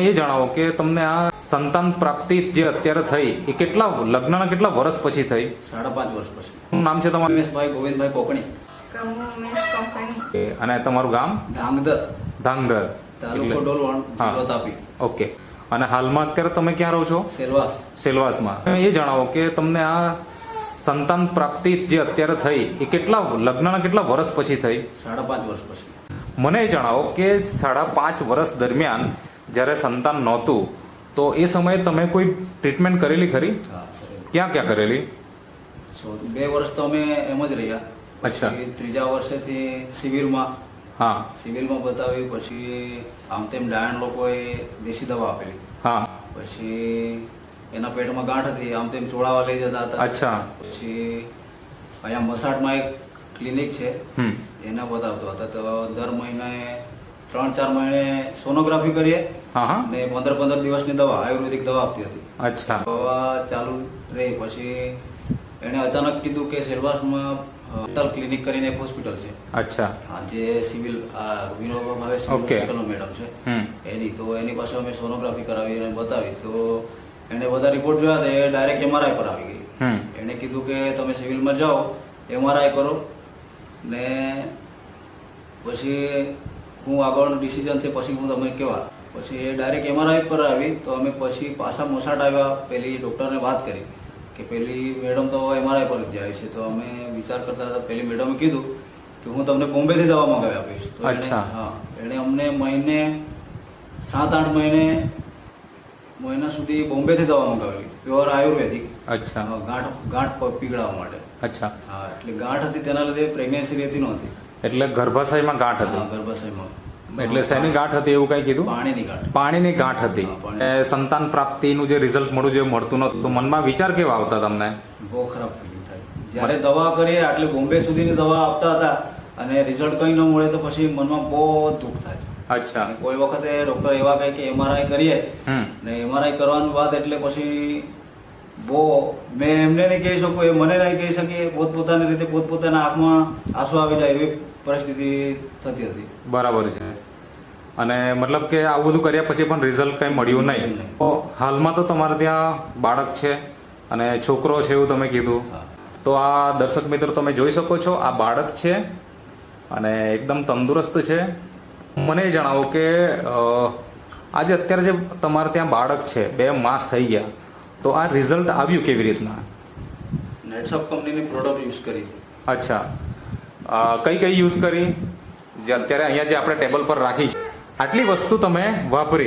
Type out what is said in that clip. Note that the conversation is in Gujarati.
એ જણાવો કે તમને આ સંતાન પ્રાપ્તિ જે અત્યારે થઈ એ લગ્નના કેટલા વર્ષ પછી થઈ? 5.5 વર્ષ પછી. શું નામ છે તમારું? રમેશભાઈ ગોવિંદભાઈ કોકણી. અને તમારું ગામ? ધાંગધર, ધાંગધર, તાલુકો ડોલવણ, જિલ્લો તાપી. ઓકે. અને હાલમાં અત્યારે તમે ક્યાં રહો છો? સેલવાસ. સેલવાસમાં. એ જણાવો કે તમને આ સંતાન પ્રાપ્તિ જે અત્યારે થઈ એ લગ્નના કેટલા વર્ષ પછી થઈ? 5.5 વર્ષ પછી. મને એ જણાવો કે 5.5 વર્ષ દરમિયાન જ્યારે સંતાન નહોતું તો એ સમયે તમે કોઈ ટ્રીટમેન્ટ કરેલી ખરી? હા, કરેલી. ક્યાં કરેલી? 2 વર્ષ તો અમે એમ જ રહ્યા. અચ્છા. પછી ત્રીજા વર્ષેથી સિવિલમાં બતાવી. પછી આમ તેમ ડાયણ લોકોએ દેશી દવા આપેલી. હા. પછી એના પેટમાં ગાંઠ હતી, આમ તેમ ચોળાવા લઈ જતા હતા. અચ્છા. પછી અહીંયા મસાટમાં એક ક્લિનિક છે, એના બતાવતો હતા. તો દર મહિને 3-4 મહિને સોનોગ્રાફી કરીએ અને 15 દિવસની દવા, આયુર્વેદિક દવા આપતી હતી. અચ્છા. દવા ચાલુ રહી. પછી એણે અચાનક કીધું કે સેલવાસમાં ક્લિનિક કરીને એક હોસ્પિટલ છે. અચ્છા. હા, જે સિવિલ વિનોબા ભાવેશ હોસ્પિટલનો મેડમ છે એની. તો એની પાસે અમે સોનોગ્રાફી કરાવી અને બતાવી. તો એણે બધા રિપોર્ટ જોયા તો એ ડાયરેક્ટ MRI પર આવી ગઈ. એણે કીધું કે તમે સિવિલમાં જાઓ, MRI કરો ને પછી હું આગળનું ડિસિઝન છે પછી હું તમને કહેવા. પછી એ ડાયરેક્ટ MRI પર આવી. તો અમે પછી પાછા મોસાટ આવ્યા. પેલી ડૉક્ટરને વાત કરી કે પેલી મેડમ તો MRI પર જ જાય છે. તો અમે વિચાર કરતા હતા. પેલી મેડમે કીધું કે હું તમને બોમ્બેથી દવા મંગાવી આપીશ. તો એણે અમને મહિને 7-8 મહિના સુધી બોમ્બેથી દવા મંગાવેલી, પ્યોર આયુર્વેદિક. અચ્છા. ગાંઠ પીગળાવવા માટે. અચ્છા. હા, એટલે ગાંઠ હતી તેના લીધે પ્રેગ્નન્સી રહેતી નહોતી. એટલે ગર્ભાશયમાં ગાંઠ હતી? ગર્ભાશયમાં. એટલે શેની ગાંઠ હતી એવું કઈ કીધું? પાણીની ગાંઠ. પાણીની ગાંઠ હતી. સંતાન પ્રાપ્તિનું જે રિઝલ્ટ મળતું નહોતું તો મનમાં વિચાર કેવા આવતા તમને? બહુ ખરાબ ફીલિંગ થાય. જ્યારે દવા કરીએ એટલે બોમ્બે સુધીની દવા આપતા હતા અને રિઝલ્ટ કંઈ ન મળે તો પછી મનમાં બહુ દુઃખ થાય. અચ્છા. કોઈ વખતે ડોક્ટર એવા કહે કે MRI કરીએ ને MRI કરવાની વાત એટલે પછી બહુ મેં એમને નહીં કહી શકું, એ મને નહીં કહી શકીએ. પોતપોતાની રીતે પોતપોતાના આંખમાં આંસુ આવી જાય એવી પરિસ્થિતિ થતી હતી. બરાબર છે. અને મતલબ કે આવું બધું કર્યા પછી પણ રિઝલ્ટ કંઈ મળ્યું નહીં. તો હાલમાં તો તમારે ત્યાં બાળક છે અને છોકરો છે એવું તમે કીધું. તો આ દર્શક મિત્રો તમે જોઈ શકો છો, આ બાળક છે અને એકદમ તંદુરસ્ત છે. મને એ જણાવો કે આજે અત્યારે જે તમારે ત્યાં બાળક છે, 2 માસ થઈ ગયા, તો આ રિઝલ્ટ આવ્યું કેવી રીતના? નેટસપ કંપનીની પ્રોડક્ટ યુઝ કરી. અચ્છા. કઈ યુઝ કરી જે અત્યારે અહીંયા જે આપણે ટેબલ પર રાખી છે? આટલી વસ્તુ તમે વાપરી?